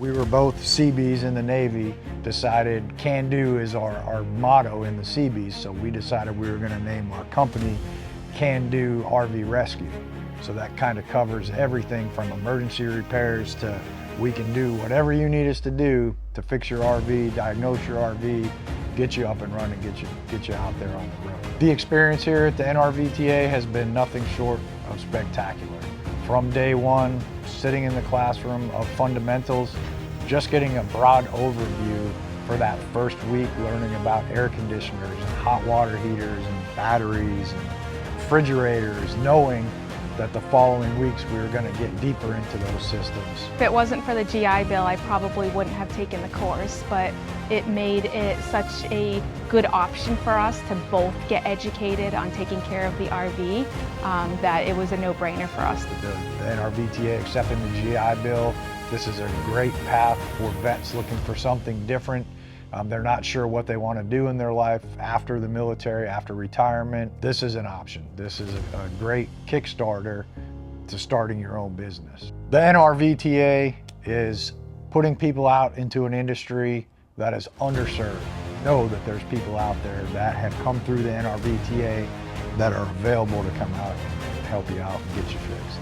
We were both Seabees in the Navy, decided can do is our motto in the Seabees, so we decided we were going to name our company Can Do RV Rescue. So that kind of covers everything from emergency repairs to we can do whatever you need us to do to fix your RV, diagnose your RV, get you up and running, get you out there on the road. The experience here at the NRVTA has been nothing short of spectacular. From day one, sitting in the classroom of fundamentals, just getting a broad overview for that first week, learning about air conditioners and hot water heaters and batteries and refrigerators, knowing that the following weeks we were going to get deeper into those systems. If it wasn't for the GI Bill, I probably wouldn't have taken the course, but it made it such a good option for us to both get educated on taking care of the RV that it was a no-brainer for us. The NRVTA accepting the GI Bill, this is a great path for vets looking for something different. They're not sure what they want to do in their life after the military, after retirement. This is an option. This is a great Kickstarter to starting your own business. The NRVTA is putting people out into an industry that is underserved. Know that there's people out there that have come through the NRVTA that are available to come out and help you out and get you fixed.